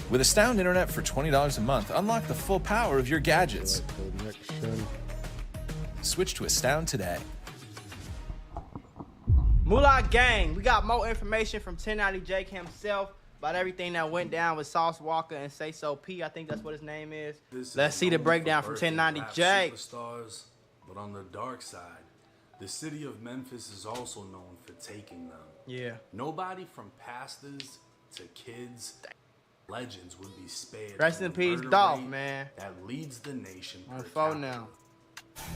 With Astound Internet for $20 a month, unlock the full power of your gadgets. Switch to Astound today. Moolah Gang, we got more information from 1090 Jake himself about everything that went down with Sauce Walker and Say So P. I think that's what his name is. Let's see the breakdown from 1090 Jake. Superstars, but on the dark side, the city of Memphis is also known for taking them. Yeah. Nobody from pastors to kids, legends would be spared. Rest in peace, Dolph, man. That leads the nation. On phone now.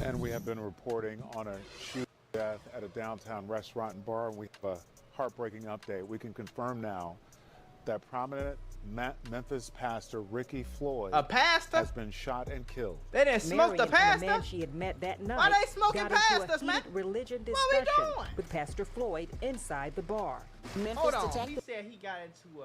And we have been reporting on a shooting death at a downtown restaurant and bar. We have a heartbreaking update. We can confirm now that prominent Memphis pastor Ricky Floyd has been shot and killed. They didn't smoke the pastor? The man she had met that night. Why they smoking pastors, man? Religion Where we discussion going? with Pastor Floyd inside the bar. Hold on. He said he got into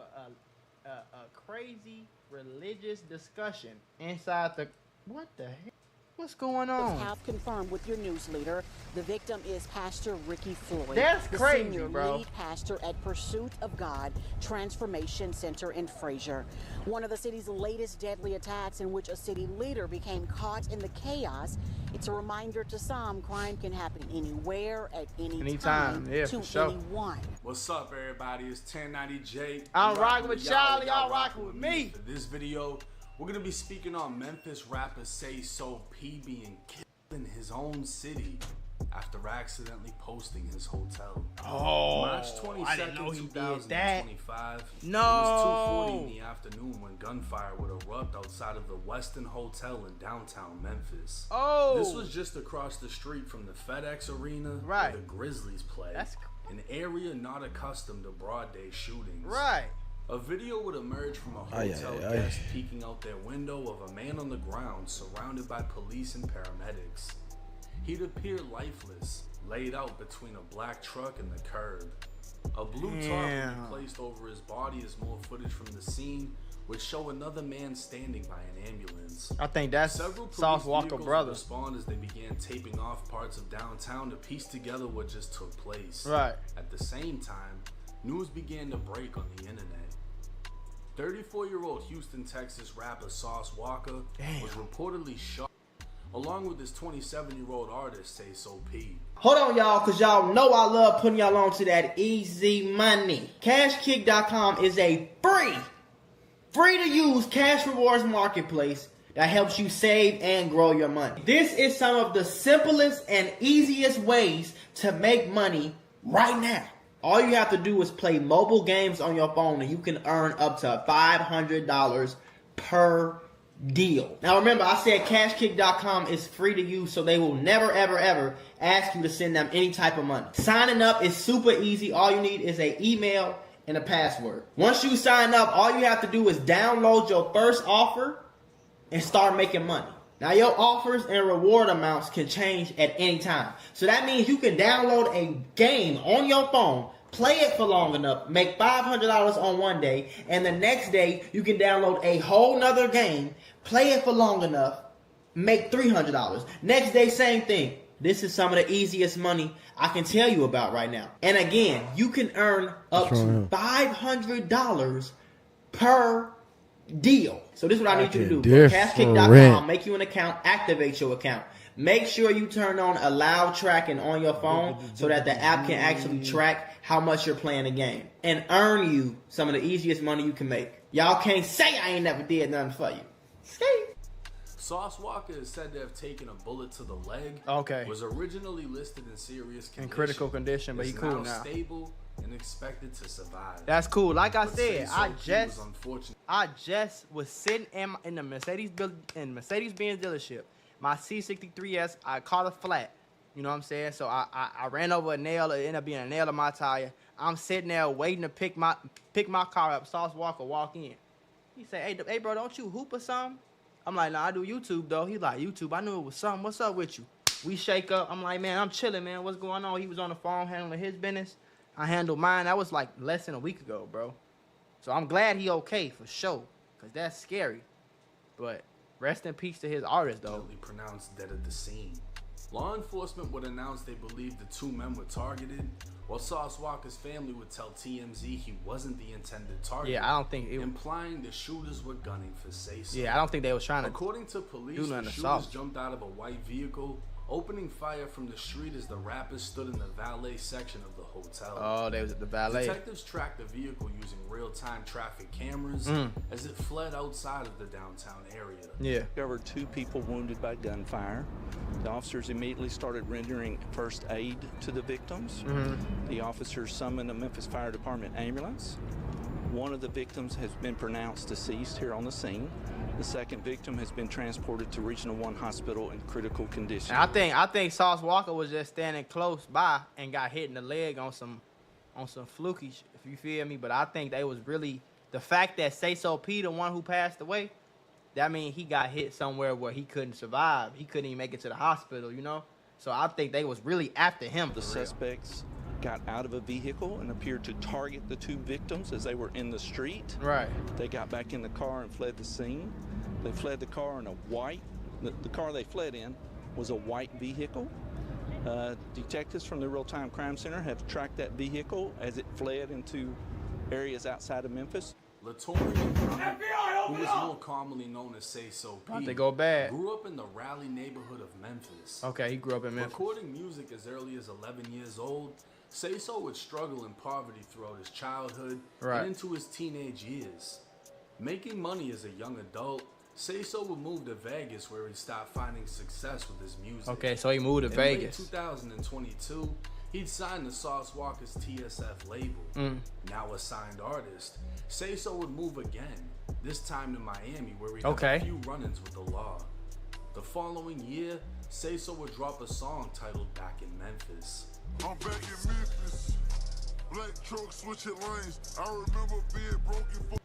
a crazy religious discussion inside the... What the heck? What's going on? Have confirmed with your news leader, the victim is Pastor Ricky Floyd. That's the crazy, senior bro. lead pastor at Pursuit of God Transformation Center in Frazier. One of the city's latest deadly attacks in which a city leader became caught in the chaos. It's a reminder to some crime can happen anywhere at any time yeah, to for sure. anyone. What's up, everybody? It's 1090 Jake. I'm rocking with y'all. Y'all rocking with me. For this video, we're going to be speaking on Memphis rapper Say So P being killed in his own city after accidentally posting his hotel. Oh, March 22nd, I didn't know he did that. 2025. No. It was 2:40 in the afternoon when gunfire would erupt outside of the Westin Hotel in downtown Memphis. Oh. This was just across the street from the FedEx Arena Right. where the Grizzlies play. That's an area not accustomed to broad day shootings. right. A video would emerge from a hotel guest peeking out their window of a man on the ground surrounded by police and paramedics. He'd appear lifeless, laid out between a black truck and the curb. A blue tarp would be placed over his body as more footage from the scene would show another man standing by an ambulance. I think that's Several Sauce police Walker vehicles brother. would respond as they began taping off parts of downtown to piece together what just took place. Right. At the same time, news began to break on the internet. 34-year-old Houston, Texas rapper Sauce Walker was reportedly shot, along with his 27-year-old artist Say So P. Hold on, y'all, because y'all know I love putting y'all on to that easy money. CashKick.com is a free to use cash rewards marketplace that helps you save and grow your money. This is some of the simplest and easiest ways to make money right now. All you have to do is play mobile games on your phone and you can earn up to $500 per deal. Now remember, I said CashKick.com is free to use, so they will never, ever, ever ask you to send them any type of money. Signing up is super easy. All you need is an email and a password. Once you sign up, all you have to do is download your first offer and start making money. Now your offers and reward amounts can change at any time. So that means you can download a game on your phone, play it for long enough, make $500 on one day, and the next day you can download a whole nother game, play it for long enough, make $300. Next day, same thing. This is some of the easiest money I can tell you about right now. And again, you can earn up to $500 per deal. So this is what I need you to do. Go to CashKick.com, make you an account, activate your account. Make sure you turn on allow tracking on your phone so that the app can actually track how much you're playing the game and earn you some of the easiest money you can make. Y'all can't say I ain't never did nothing for you. Sauce Walker is said to have taken a bullet to the leg. Okay. Was originally listed in serious condition. In critical condition, but he cool now. Stable and expected to survive. That's cool. Like I But said, Say So P I just was sitting in the Mercedes-Benz dealership. My C63S, I caught a flat. You know what I'm saying? So I ran over a nail. It ended up being a nail in my tire. I'm sitting there waiting to pick my car up. Sauce Walker walk in. He said, hey bro, don't you hoop or something? I'm like, nah, I do YouTube though. He's like, YouTube, I knew it was something. What's up with you? We shake up. I'm like, man, I'm chilling, man. What's going on? He was on the phone handling his business. I handled mine. That was like less than a week ago, bro. So I'm glad he okay for sure, because that's scary. But rest in peace to his artist, though. Pronounced dead at the scene. Law enforcement would announce they believed the two men were targeted, while Sauce Walker's family would tell TMZ he wasn't the intended target. Yeah, I don't think it, implying the shooters were gunning for Say-So. Yeah, I don't think they was trying to. According to police, the shooters jumped out of a white vehicle, opening fire from the street as the rappers stood in the valet section of the hotel. Oh, they was at the valet. Detectives tracked the vehicle using real-time traffic cameras as it fled outside of the downtown area. Yeah. There were 2 people wounded by gunfire. The officers immediately started rendering first aid to the victims. The officers summoned a Memphis Fire Department ambulance. One of the victims has been pronounced deceased here on the scene. The second victim has been transported to Regional 1 Hospital in critical condition. And I think Sauce Walker was just standing close by and got hit in the leg on some fluky, if you feel me. But I think they was really the fact that Say-So P, the one who passed away, that means he got hit somewhere where he couldn't survive. He couldn't even make it to the hospital, you know. So I think they was really after him. The suspects got out of a vehicle and appeared to target the 2 victims as they were in the street. Right. They got back in the car and fled the scene. They fled the car in a white, the car they fled in was a white vehicle. Detectives from the Real-Time Crime Center have tracked that vehicle as it fled into areas outside of Memphis. Latorian, who was more commonly known as Say-So P, they go bad. grew up in the Raleigh neighborhood of Memphis. Okay, he grew up in Memphis. Recording music as early as 11 years old, Say-So would struggle in poverty throughout his childhood and into his teenage years. Making money as a young adult, Say-So would move to Vegas where he stopped finding success with his music. Okay, so he moved to Vegas. In late 2022, he'd signed to Sauce Walker's TSF label. Now a signed artist, Say-So would move again, this time to Miami where he had a few run-ins with the law. The following year, Say-So would drop a song titled Back in Memphis. I'm back in Memphis, black truck switching lanes. I remember being broken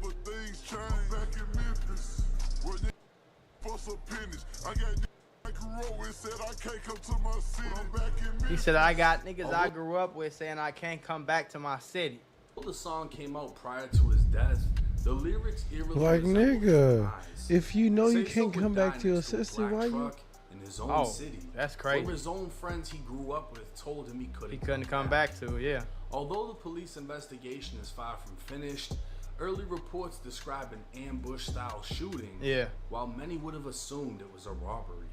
but things changed. Back in Memphis, where for some pennies. I got I grew up with said I can't come to my city. I'm back in Memphis. He said I got niggas I grew up with saying I can't come back to my city. The song came out prior to his death. The lyrics eerily like nigga, if you know you Say-So can't come back to your sister, why you? In his own city. That's crazy. From his own friends he grew up with told him he couldn't come back to it, yeah. Although the police investigation is far from finished, early reports describe an ambush-style shooting. Yeah. While many would have assumed it was a robbery.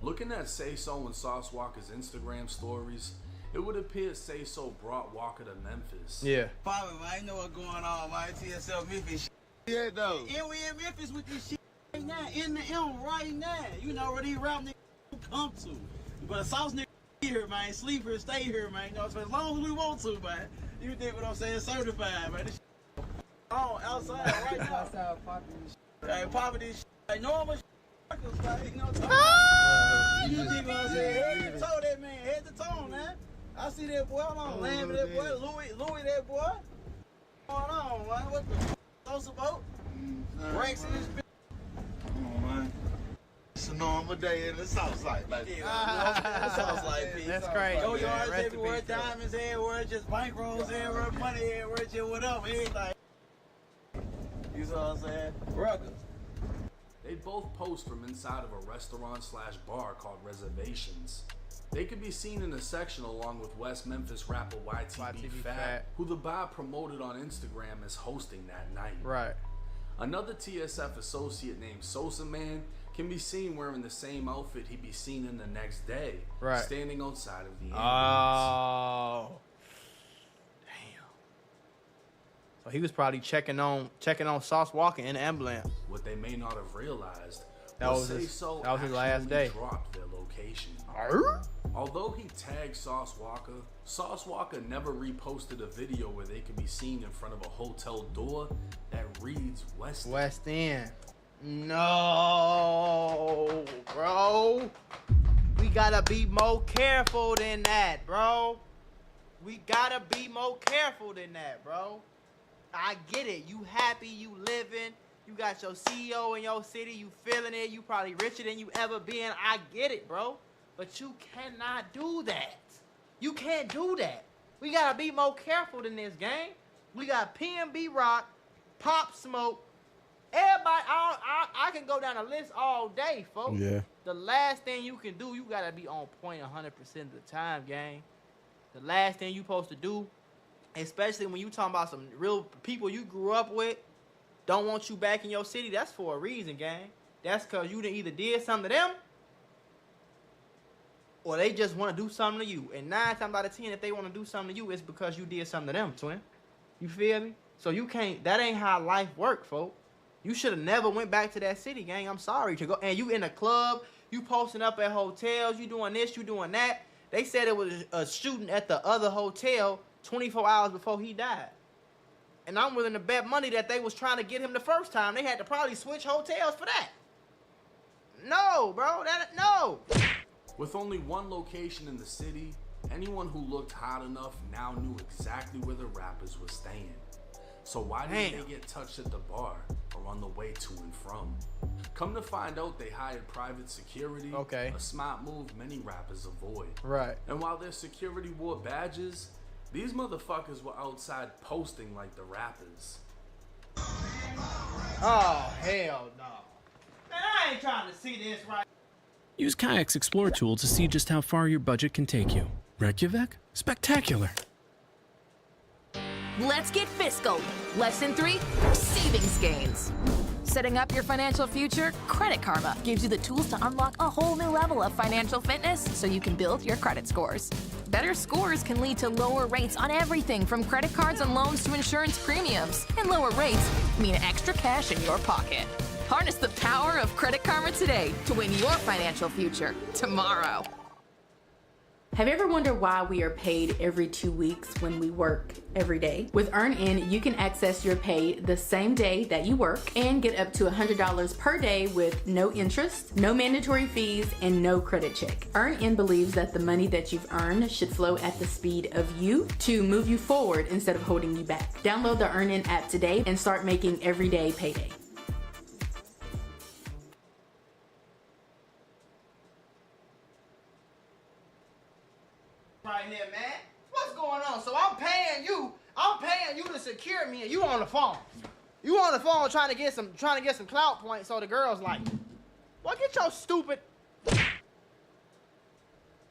Looking at Say-So and Sauce Walker's Instagram stories, it would appear Say-So brought Walker to Memphis. Yeah. Father, man, I know what's going on, man. TSL Memphis. Yeah, though. And we in Memphis with this shit right now, in the M right now. You know where these rap niggas come to. But a Sauce nigga here, man. Sleep here, stay here, man. You know, so as long as we want to, man. You dig what I'm saying? Certified, man. This shit on outside right now. Outside popping this shit. Hey, popping this shit. Like normal shit. Like, you know what I'm talking about? You dig what I'm saying? Head to toe that man. Head to toe, man. I see that boy. I'm on land with that boy. Louis, that boy. What's going on, man? What the f*** about? Ranks in this bitch. Come on, man. It's a normal day in the Southside. Like, yeah, Southside, like, that's crazy. Go yards everywhere, diamonds everywhere, just bankrolls everywhere, money everywhere, just whatever. Everything. You see what I'm saying? Ruggers. They both post from inside of a restaurant/bar called Reservations. They could be seen in a section along with West Memphis rapper YTB Fat, who the bar promoted on Instagram as hosting that night. Right. Another TSF associate named Sosa Man can be seen wearing the same outfit he'd be seen in the next day, standing outside of the ambulance. Oh. Damn. So he was probably checking on Sauce Walker in the ambulance. What they may not have realized that was his last day. Dropped their location. Although he tagged Sauce Walker never reposted a video where they could be seen in front of a hotel door that reads West End. West End. No, bro. We gotta be more careful than that, bro. We gotta be more careful than that, bro. I get it. You happy, you living. You got your CEO in your city. You feeling it. You probably richer than you ever been. I get it, bro. But you cannot do that. You can't do that. We gotta be more careful than this, gang. We got PNB Rock, Pop Smoke. Everybody, I can go down a list all day, folks. Yeah. the last thing you can do, you gotta be on point 100% of the time, gang. The last thing you supposed to do, especially when you talking about some real people you grew up with, don't want you back in your city, that's for a reason, gang. That's because you done either did something to them, or they just want to do something to you. And 9 times out of 10, if they want to do something to you, it's because you did something to them, twin. You feel me? So you can't, that ain't how life work, folks. You should have never went back to that city, gang. I'm sorry to go. And you in a club, you posting up at hotels, you doing this, you doing that. They said it was a shooting at the other hotel 24 hours before he died. And I'm willing to bet money that they was trying to get him the first time. They had to probably switch hotels for that. No, bro, no. With only one location in the city, anyone who looked hot enough now knew exactly where the rappers were staying. So why didn't they get touched at the bar or on the way to and from? Come to find out, they hired private security. Okay. A smart move many rappers avoid. Right. And while their security wore badges, these motherfuckers were outside posting like the rappers. Oh, hell no. Man, I ain't trying to see this right. Use Kayak's Explore tool to see just how far your budget can take you. Reykjavik? Spectacular. Let's get fiscal. Lesson 3, savings gains. Setting up your financial future, Credit Karma gives you the tools to unlock a whole new level of financial fitness so you can build your credit scores. Better scores can lead to lower rates on everything from credit cards and loans to insurance premiums. And lower rates mean extra cash in your pocket. Harness the power of Credit Karma today to win your financial future tomorrow. Have you ever wondered why we are paid every 2 weeks when we work every day? With EarnIn, you can access your pay the same day that you work and get up to $100 per day with no interest, no mandatory fees, and no credit check. EarnIn believes that the money that you've earned should flow at the speed of you to move you forward instead of holding you back. Download the EarnIn app today and start making everyday payday. Right here, man. What's going on? So I'm paying you to secure me, and you on the phone. You on the phone trying to get some clout points, so the girls like, well, get your stupid.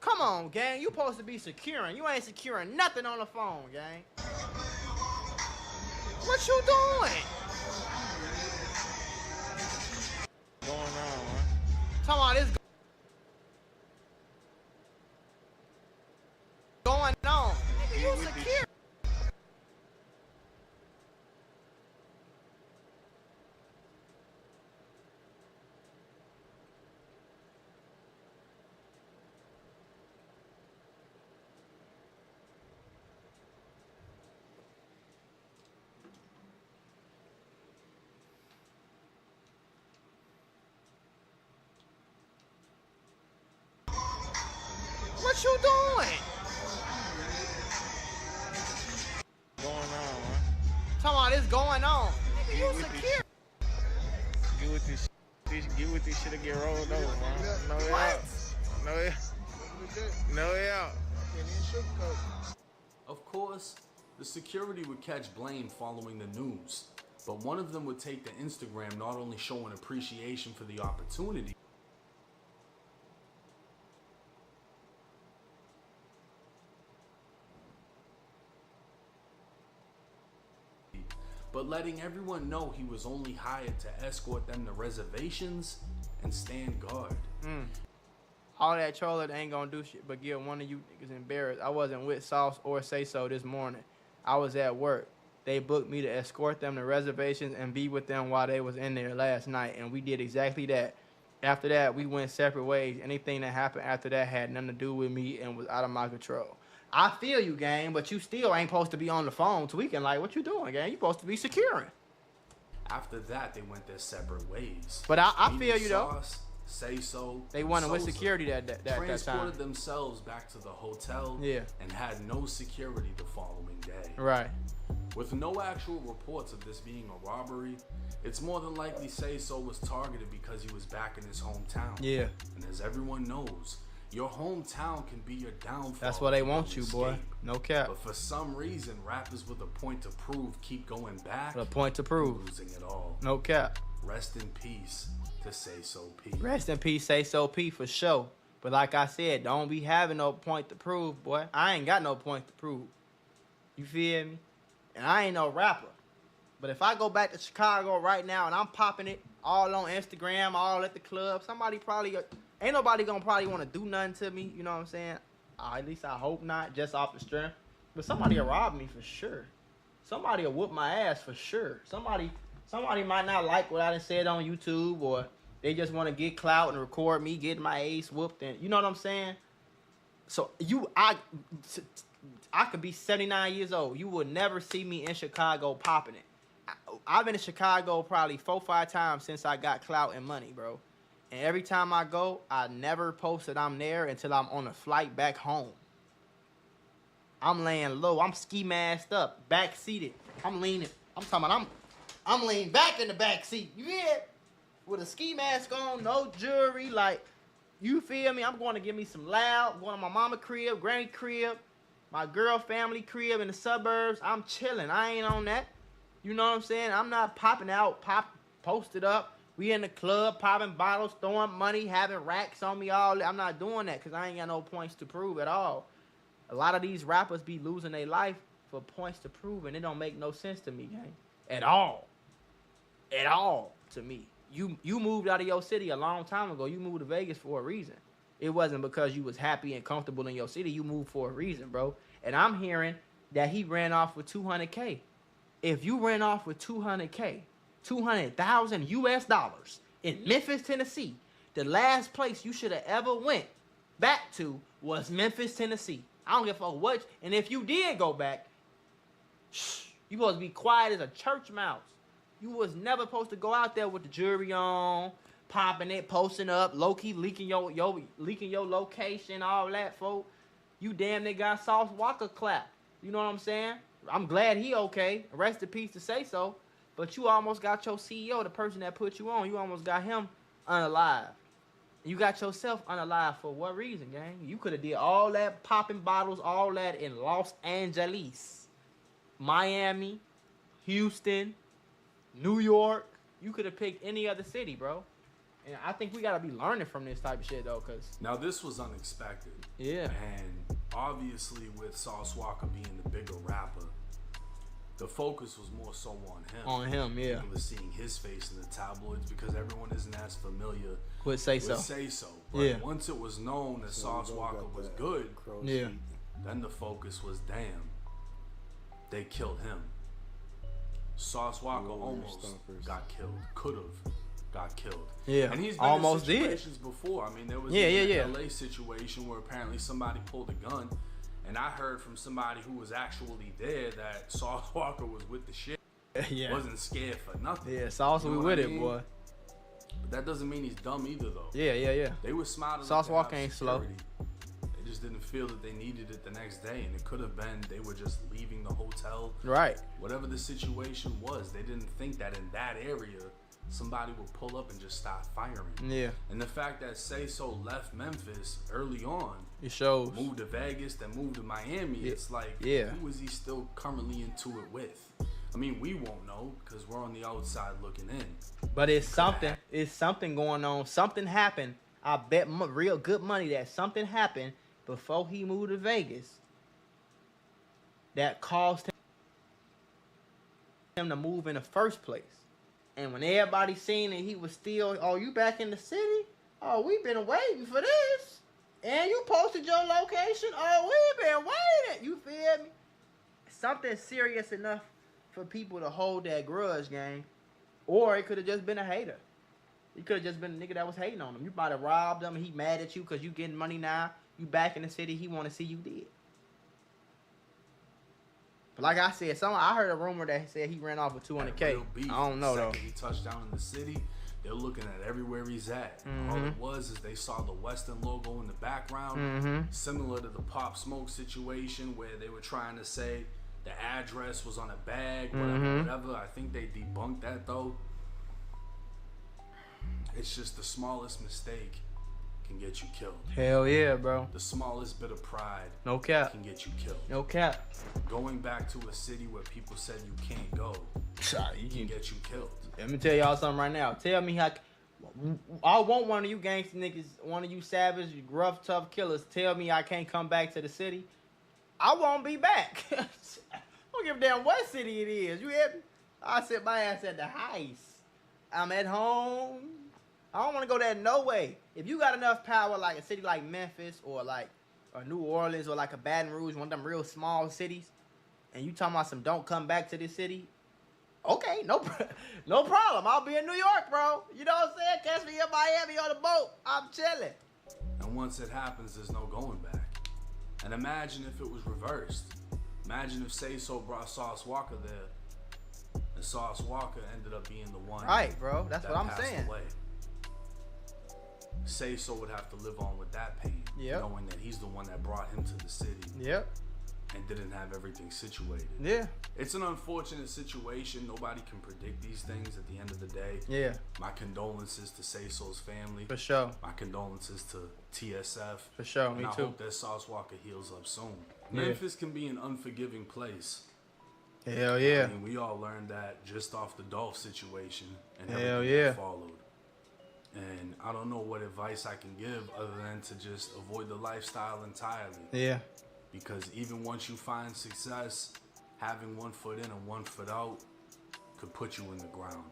Come on, gang. You supposed to be securing. You ain't securing nothing on the phone, gang. What you doing? Going on, man? Talking about this going on. Nigga, you secure. What you doing? Going on, man? Talking about this going on. Nigga, you secure. Get with this shit. Get with this shit and get rolled over, man. No, yeah. No, yeah. No, yeah. Of course, the security would catch blame following the news, but one of them would take to Instagram not only showing appreciation for the opportunity, but letting everyone know he was only hired to escort them to reservations and stand guard. All that trolling ain't gonna do shit but get one of you niggas embarrassed. I wasn't with Sauce or Say So this morning. I was at work. They booked me to escort them to reservations and be with them while they was in there last night, and we did exactly that. After that, we went separate ways. Anything that happened after that had nothing to do with me and was out of my control. I feel you, gang, but you still ain't supposed to be on the phone tweaking like, what you doing, gang? You supposed to be securing. After that, they went their separate ways. But I feel you, though. Sauce, Say So, They wanted with security that time. Transported themselves back to the hotel and had no security the following day. Right. With no actual reports of this being a robbery, it's more than likely Say So was targeted because he was back in his hometown. Yeah. And as everyone knows, Your hometown can be your downfall. That's why they if want don't you, escape. boy. No cap. But for some reason, rappers with a point to prove keep going back. A point to prove. Losing it all. No cap. Rest in peace to Say So P. Rest in peace, Say So P for sure. But like I said, don't be having no point to prove, boy. I ain't got no point to prove. You feel me? And I ain't no rapper. But if I go back to Chicago right now and I'm popping it all on Instagram, all at the club, somebody probably, ain't nobody gonna probably want to do nothing to me. You know what I'm saying? At least I hope not, just off the strength. But somebody will rob me for sure. Somebody will whoop my ass for sure. Somebody might not like what I done said on YouTube, or they just want to get clout and record me getting my ass whooped. And you know what I'm saying? So I could be 79 years old. You will never see me in Chicago popping it. I've been in Chicago probably 4 or 5 times since I got clout and money, bro. And every time I go, I never post that I'm there until I'm on a flight back home. I'm laying low. I'm ski masked up, back seated. I'm leaning. I'm talking about I'm leaning back in the back seat. You hear it? With a ski mask on, no jewelry. Like, you feel me? I'm going to give me some loud. I'm going to my mama crib, granny crib, my girl family crib in the suburbs. I'm chilling. I ain't on that. You know what I'm saying? I'm not popping out, posted up. We in the club, popping bottles, throwing money, having racks on me all. I'm not doing that because I ain't got no points to prove at all. A lot of these rappers be losing their life for points to prove, and it don't make no sense to me, gang. At all. At all to me. You moved out of your city a long time ago. You moved to Vegas for a reason. It wasn't because you was happy and comfortable in your city. You moved for a reason, bro. And I'm hearing that he ran off with $200K. If you ran off with $200K, $200,000 US in Memphis, Tennessee, the last place you should have ever went back to was Memphis, Tennessee. I don't give a fuck what. And if you did go back, you supposed to be quiet as a church mouse. You was never supposed to go out there with the jewelry on, popping it, posting up, low-key leaking your location, all that, folk. You damn near got Sauce Walker clap. You know what I'm saying? I'm glad he okay. Rest in peace to Say So. But you almost got your CEO, the person that put you on, you almost got him unalive. You got yourself unalive for what reason, gang? You could have did all that popping bottles, all that in Los Angeles, Miami, Houston, New York. You could have picked any other city, bro. And I think we got to be learning from this type of shit, though, because... Now, this was unexpected. Yeah. And obviously, with Sauce Walker being the bigger rapper, the focus was more so on him. On him, yeah. People were seeing his face in the tabloids because everyone isn't as familiar with Say So. But yeah. Once it was known that Sauce Walker was good, yeah. Then the focus was, damn, they killed him. Sauce Walker almost got killed. Could have got killed. Yeah. And he's been almost in situations before. I mean, there was an LA situation where apparently somebody pulled a gun. And I heard from somebody who was actually there that Sauce Walker was with the shit. Yeah. Wasn't scared for nothing. Yeah, Sauce was with it, boy. But that doesn't mean he's dumb either, though. Yeah. They were smart enough. Sauce Walker ain't slow. They just didn't feel that they needed it the next day. And it could have been they were just leaving the hotel. Right. Whatever the situation was, they didn't think that in that area somebody would pull up and just start firing. Yeah. And the fact that Say So left Memphis early on, it shows. Moved to Vegas, then moved to Miami. It's like, who is he still currently into it with? I mean, we won't know because we're on the outside looking in. But it's something. It's something going on. Something happened. I bet real good money that something happened before he moved to Vegas that caused him to move in the first place. And when everybody seen that he was still, oh, you back in the city? Oh, we've been waiting for this. And you posted your location? Oh, we've been waiting. You feel me? Something serious enough for people to hold that grudge, gang. Or it could have just been a hater. It could have just been a nigga that was hating on him. You might have robbed him. He mad at you because you getting money now. You back in the city. He want to see you dead. But like I said, I heard a rumor that said he ran off with $200K. I don't know, though. He touched down in the city. They're looking at everywhere he's at. All it was is they saw the Western logo in the background, similar to the Pop Smoke situation where they were trying to say the address was on a bag, whatever. I think they debunked that, though. It's just the smallest mistake can get you killed. Hell yeah, bro. The smallest bit of pride No cap. can get you killed. No cap. Going back to a city where people said you can't go can get you killed. Let me tell y'all something right now. Tell me how. I want one of you gangster niggas, one of you savage, rough, tough killers. Tell me I can't come back to the city. I won't be back. I don't give a damn what city it is. You hear me? I sit my ass at the house. I'm at home. I don't want to go there no way. If you got enough power, like a city like Memphis or like New Orleans or like a Baton Rouge, one of them real small cities, and you talking about some don't come back to this city, okay, no problem. I'll be in New York, bro. You know what I'm saying? Catch me in Miami on the boat. I'm chilling. And once it happens, there's no going back. And imagine if it was reversed. Imagine if Say So brought Sauce Walker there, and Sauce Walker ended up being the one. Right, bro. That's that what I'm passed saying. Away. Say So would have to live on with that pain, knowing that he's the one that brought him to the city. Yep. And didn't have everything situated. Yeah. It's an unfortunate situation. Nobody can predict these things at the end of the day. Yeah. My condolences to Say So's family. For sure. My condolences to TSF. For sure, and me I too. hope that Sauce Walker heals up soon. Yeah. Memphis can be an unforgiving place. Hell yeah. I mean, we all learned that just off the Dolph situation and Hell everything yeah. that followed. And I don't know what advice I can give other than to just avoid the lifestyle entirely. Yeah. Because even once you find success, having one foot in and one foot out could put you in the ground.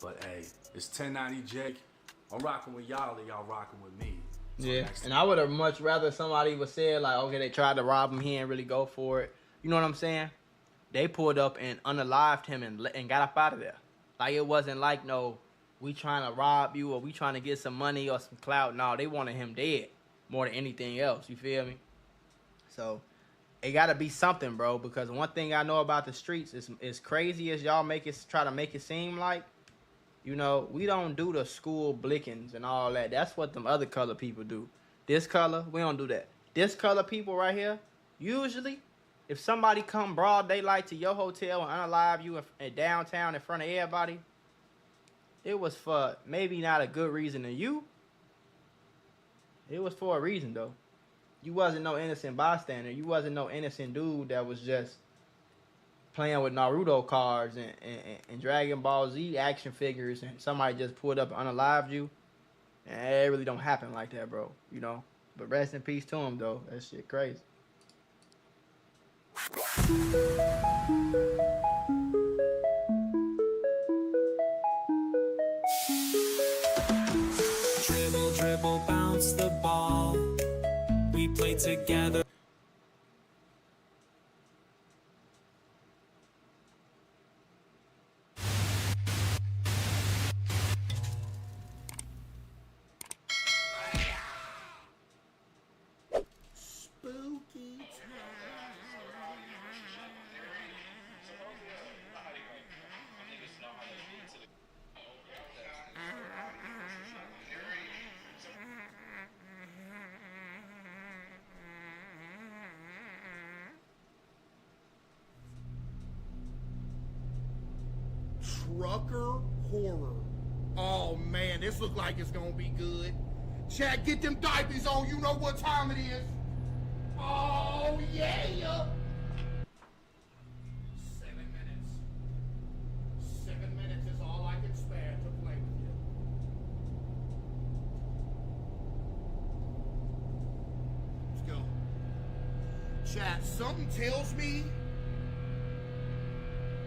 But hey, it's 1090 Jake. I'm rocking with y'all and y'all rocking with me. So Yeah, and I would have much rather somebody would say like, okay, they tried to rob him, he didn't really go for it. You know what I'm saying? They pulled up and unalived him and got up out of there. Like it wasn't like, no, we trying to rob you or we trying to get some money or some clout. No, they wanted him dead more than anything else. You feel me? So it got to be something, bro. Because one thing I know about the streets is, as crazy as y'all try to make it seem like, you know, we don't do the school blickings and all that. That's what them other color people do. This color, we don't do that. This color people right here, usually, if somebody come broad daylight to your hotel and unalive you in downtown in front of everybody, it was for maybe not a good reason to you. It was for a reason, though. You wasn't no innocent bystander. You wasn't no innocent dude that was just playing with Naruto cards and Dragon Ball Z action figures and somebody just pulled up and unalived you. And it really don't happen like that, bro. You know? But rest in peace to him, though. That shit crazy. Dribble, dribble, bounce the ball. We play together. Spooky Trucker horror. Oh man, this looks like it's gonna be good. Chad, get them diapers on. You know what time it is. Oh yeah. 7 minutes. 7 minutes is all I can spare to play with you. Let's go. Chad, something tells me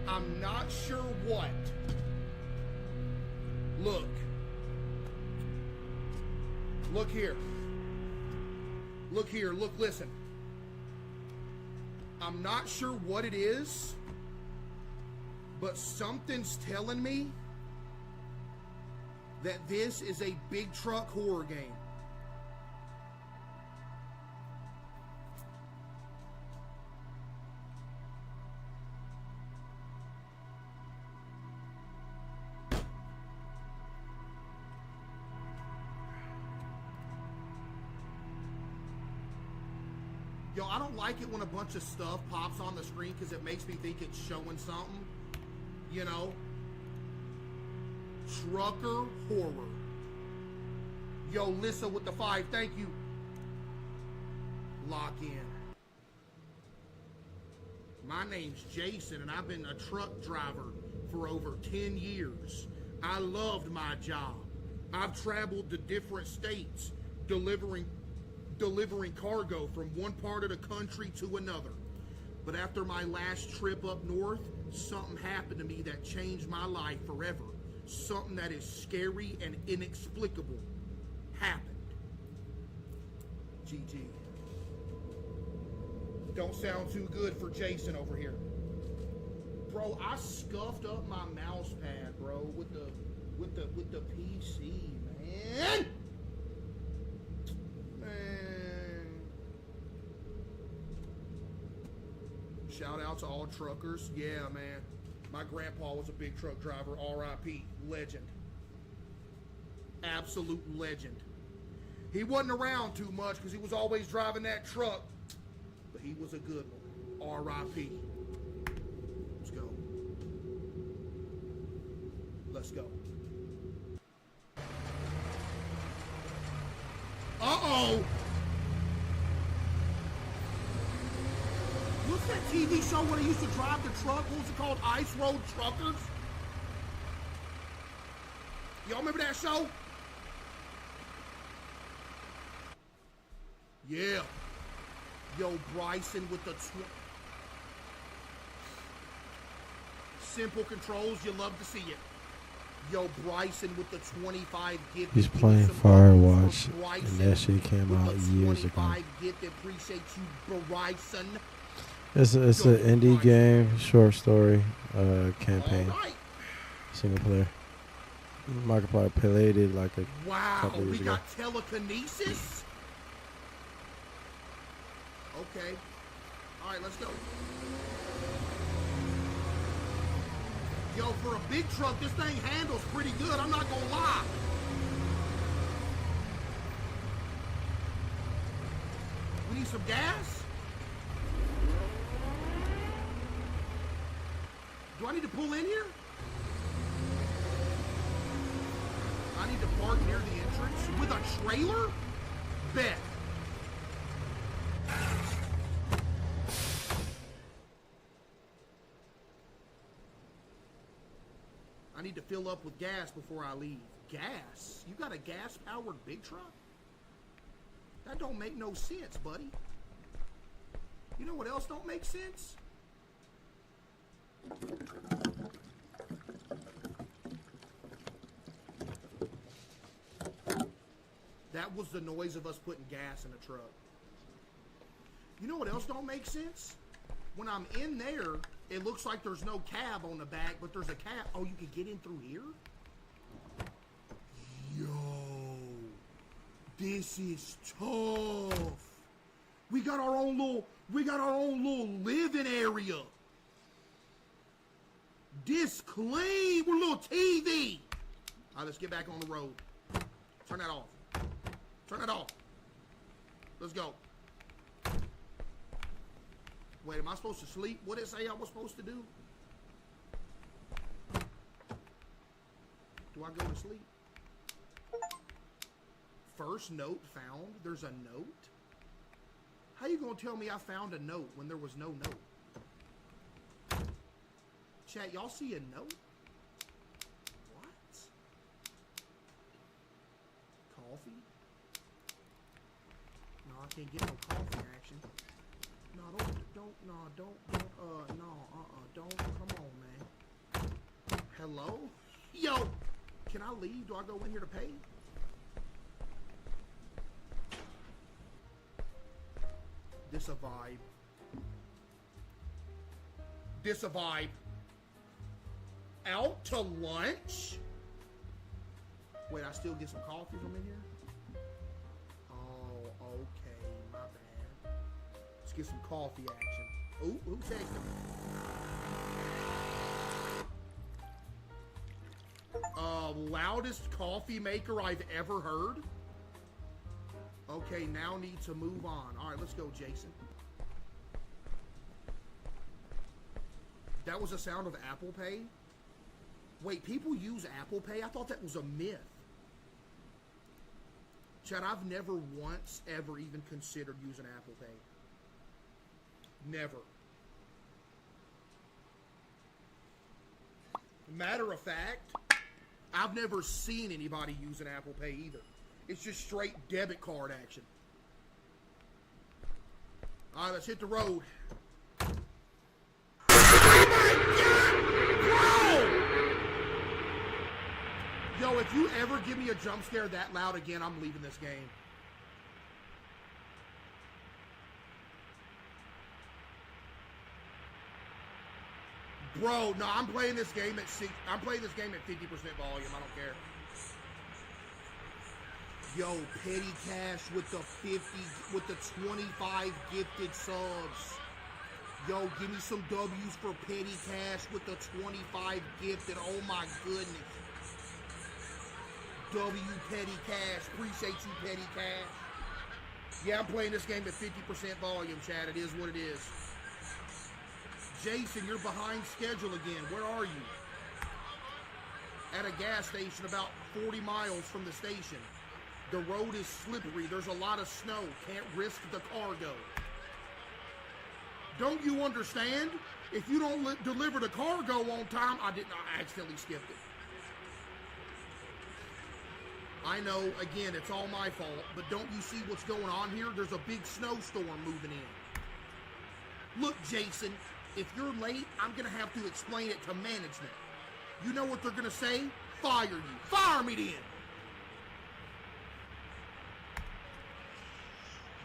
I'm not sure what. Look. Look here. Look here. Look, listen. I'm not sure what it is, but something's telling me that this is a big truck horror game. Yo, I don't like it when a bunch of stuff pops on the screen because it makes me think it's showing something. You know? Trucker horror. Yo, Lissa with the 5, thank you. Lock in. My name's Jason, and I've been a truck driver for over 10 years. I loved my job. I've traveled to different states, delivering cargo from one part of the country to another. But after my last trip up north, something happened to me that changed my life forever. Something that is scary and inexplicable happened. GG. Don't sound too good for Jason over here. Bro, I scuffed up my mouse pad, bro, with the PC, man. Shout out to all truckers. Yeah, man. My grandpa was a big truck driver. R.I.P. Legend. Absolute legend. He wasn't around too much because he was always driving that truck. But he was a good one. R.I.P. Let's go. Let's go. Uh-oh! What's that TV show where they used to drive the truck? What was it called? Ice Road Truckers? Y'all remember that show? Yeah. Yo, Bryson with the simple controls. You love to see it. Yo, Bryson with the 25 gift. He's playing Firewatch, and that shit came out years ago. Appreciate you, Bryson. It's an indie game, short story, campaign, single player. Markiplier played it like a couple years we ago. got telekinesis. Okay. All right, let's go. Yo, for a big truck, this thing handles pretty good. I'm not gonna lie. We need some gas. Do I need to pull in here? I need to park near the entrance with a trailer? Bet. I need to fill up with gas before I leave. Gas? You got a gas-powered big truck? That don't make no sense, buddy. You know what else don't make sense? That was the noise of us putting gas in the truck. You know what else don't make sense? When I'm in there, it looks like there's no cab on the back, but there's a cab. Oh, you can get in through here? Yo, this is tough. We got our own little living area. This clean. We're a little TV. All right, let's get back on the road. Turn that off. Turn it off. Let's go. Wait, am I supposed to sleep? What did it say I was supposed to do? Do I go to sleep? First note found. There's a note? How you gonna tell me I found a note when there was no note? Chat, y'all see a note? What? Coffee? No, I can't get no coffee action. No, don't, come on, man. Hello? Yo, can I leave? Do I go in here to pay? This a vibe. This a vibe. Out to lunch? Wait, I still get some coffee from in here? Oh, okay, my bad. Let's get some coffee action. Ooh, who texted me? Loudest coffee maker I've ever heard? Okay, now need to move on. All right, let's go, Jason. That was a sound of Apple Pay? Wait, people use Apple Pay? I thought that was a myth. Chad, I've never once ever even considered using Apple Pay. Never. Matter of fact, I've never seen anybody using Apple Pay either. It's just straight debit card action. All right, let's hit the road. Yo, if you ever give me a jump scare that loud again, I'm leaving this game. Bro, no, I'm playing this game at 50% volume. I don't care. Yo, Petty Cash with the 25 gifted subs. Yo, give me some W's for Petty Cash with the 25 gifted. Oh my goodness. W Petty Cash. Appreciate you, Petty Cash. Yeah, I'm playing this game at 50% volume, Chad. It is what it is. Jason, you're behind schedule again. Where are you? At a gas station about 40 miles from the station. The road is slippery. There's a lot of snow. Can't risk the cargo. Don't you understand? If you don't deliver the cargo on time, I accidentally skipped it. I know, again, it's all my fault, but don't you see what's going on here? There's a big snowstorm moving in. Look, Jason, if you're late, I'm going to have to explain it to management. You know what they're going to say? Fire you. Fire me then.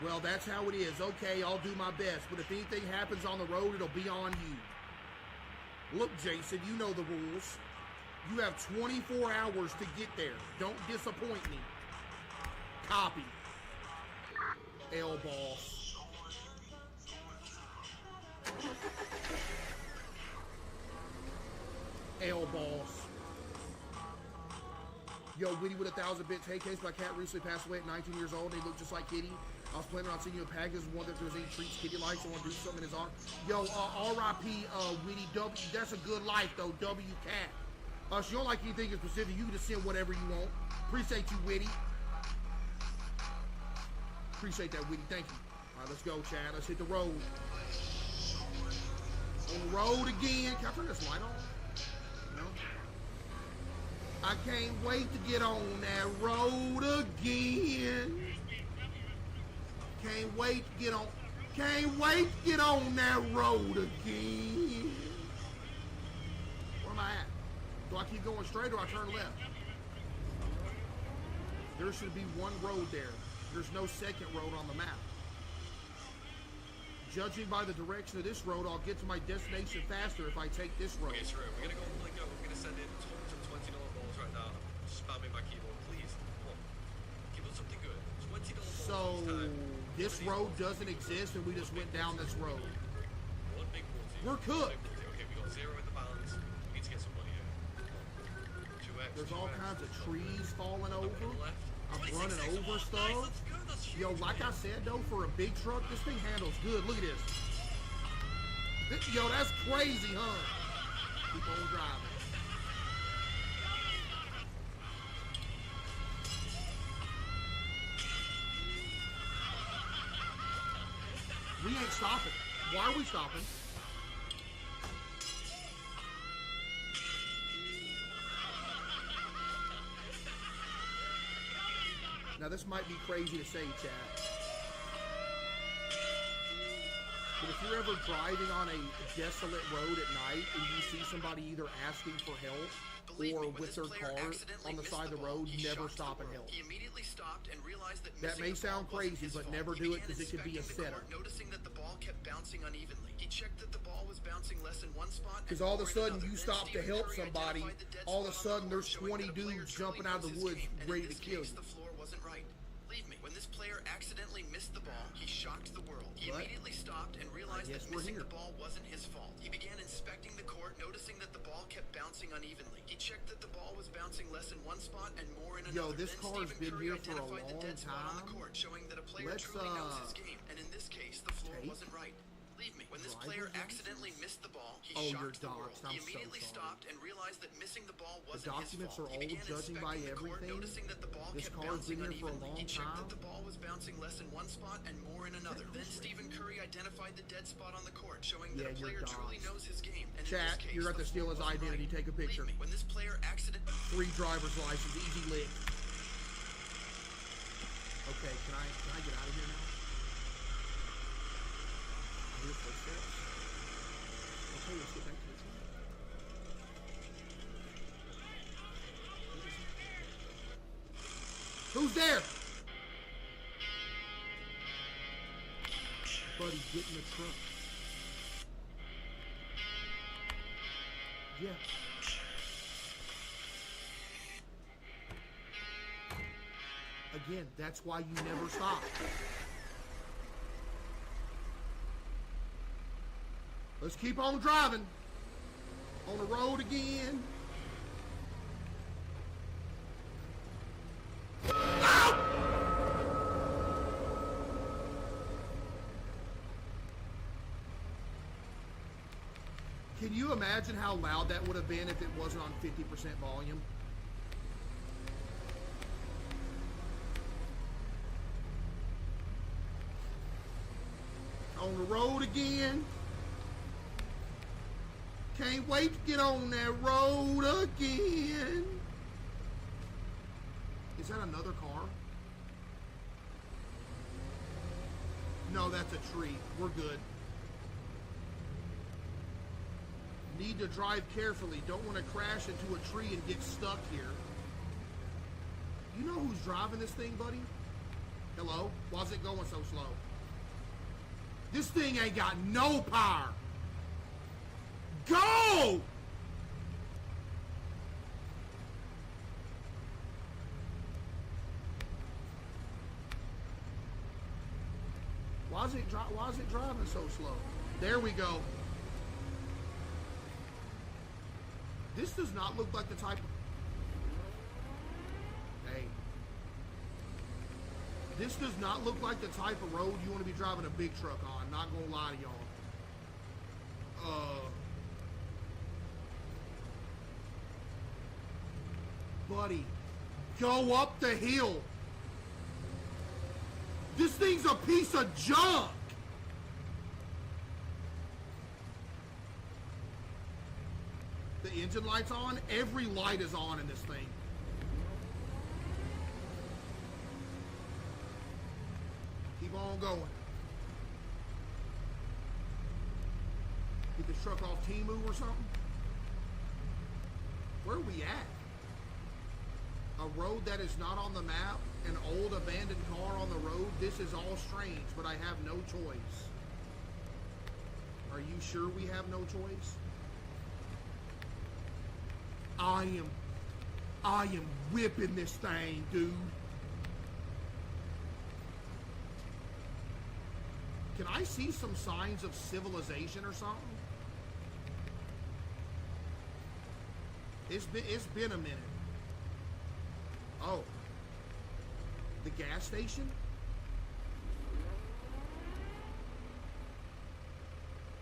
Well, that's how it is. Okay, I'll do my best. But if anything happens on the road, it'll be on you. Look, Jason, you know the rules. You have 24 hours to get there. Don't disappoint me. Copy. L-boss. L-boss. Yo, Witty with 1,000 bits. Hey, Case, my cat recently passed away at 19 years old. And he looked just like Kitty. I was planning on sending you a package. Wonder if there's any treats Kitty likes. I want to do something in his honor. Yo, R.I.P. Witty. That's a good life, though. W Cat. If you don't like anything in specific, you can just send whatever you want. Appreciate you, Witty. Appreciate that, Witty. Thank you. All right, let's go, Chad. Let's hit the road. On the road again. Can I turn this light on? No. I can't wait to get on that road again. Can't wait to get on. Can't wait to get on that road again. Where am I at? Do I keep going straight or I turn left? There should be one road there. There's no second road on the map. Judging by the direction of this road, I'll get to my destination faster if I take this road. Okay, sure. We're gonna go like we're gonna send in tons of $20 balls right now. Spamming my keyboard, please. Come on. Give us something good. $20 balls. So this road doesn't exist and we just went down this road. One big multi. We're cooked. Okay, we got 0 in the balance. We need to get some money here. 2x. There's all kinds of trees falling over. I'm running over stuff. Yo, like I said though, for a big truck, this thing handles good. Look at this. Yo, that's crazy, huh? Keep on driving. We ain't stopping. Why are we stopping? Now this might be crazy to say, chat, but if you're ever driving on a desolate road at night and you see somebody either asking for help or with their car on the side of the road, never stop and help. He immediately stopped and realized that that may sound crazy, but never do it because it could be a setup. Noticing that the ball kept bouncing unevenly. He checked that the ball was bouncing less in one spot. Because all of a sudden you stop to help somebody, all of a sudden there's 20 dudes jumping out of the woods ready to kill you. Believe me, when this player accidentally missed the ball, he shocked the world. He immediately stopped and realized that missing the ball wasn't his fault. He began inspecting the court, noticing that the ball kept bouncing unevenly. He checked that the ball was bouncing less in one spot and more in another. Yo, this car's been here for a long time. Showing that a player truly knows his game, and in this case, the floor wasn't right. Believe me, when this player accidentally missed the ball, he shocked the world. He immediately stopped and realized that missing the ball wasn't his fault. Documents are all judging by everything. Noticing that the ball This kept car's been bouncing here for a unevenly. long He checked time. that the ball was bouncing less in one spot and more in another. Then Stephen Curry identified the dead spot on the court, showing that a player truly knows his game. And in Chat, this case, you're at to steal his identity. Take a picture. when this player accidentally... 3 driver's license, easy lick. Okay, can I get out of here now? I hear footsteps. Okay, let's get back to the train. Who's there? Buddy, get in the truck. Yeah. Again, that's why you never stop. Let's keep on driving. On the road again. Can you imagine how loud that would have been if it wasn't on 50% volume? On the road again. Can't wait to get on that road again. Is that another car? No, that's a tree. We're good. Need to drive carefully. Don't want to crash into a tree and get stuck here. You know who's driving this thing, buddy? Hello? Why's it going so slow? This thing ain't got no power. Go! Why is it driving so slow? There we go. This does not look like the type of... Hey. This does not look like the type of road you want to be driving a big truck on. Not gonna lie to y'all. Buddy, go up the hill. This thing's a piece of junk. The engine light's on. Every light is on in this thing. Keep on going. Get this truck off Timu or something? Where are we at? A road that is not on the map, an old abandoned car on the road. This is all strange, but I have no choice. Are you sure we have no choice? I am whipping this thing, dude. Can I see some signs of civilization or something? It's been a minute. Oh. The gas station?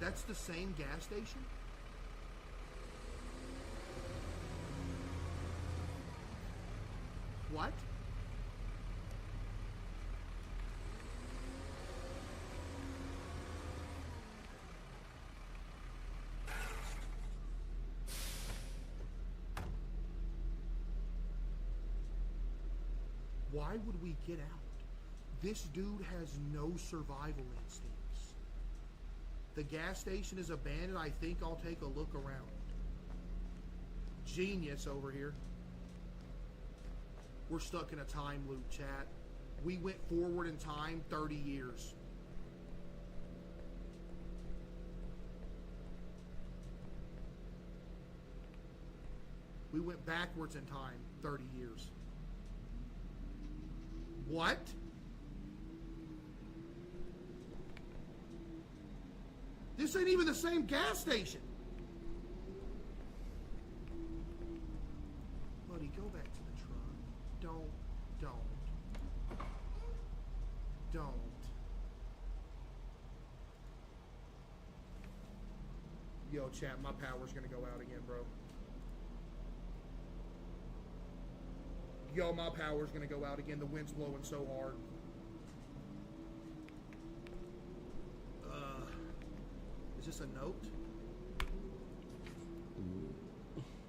That's the same gas station? What? Why would we get out? This dude has no survival instincts. The gas station is abandoned. I think I'll take a look around. Genius over here. We're stuck in a time loop, chat. We went forward in time 30 years. We went backwards in time 30 years. What? This ain't even the same gas station. Buddy, go back to the truck. Don't. Yo, chat, my power's gonna go out again, bro. Yo, my power's gonna go out again. The wind's blowing so hard. Is this a note?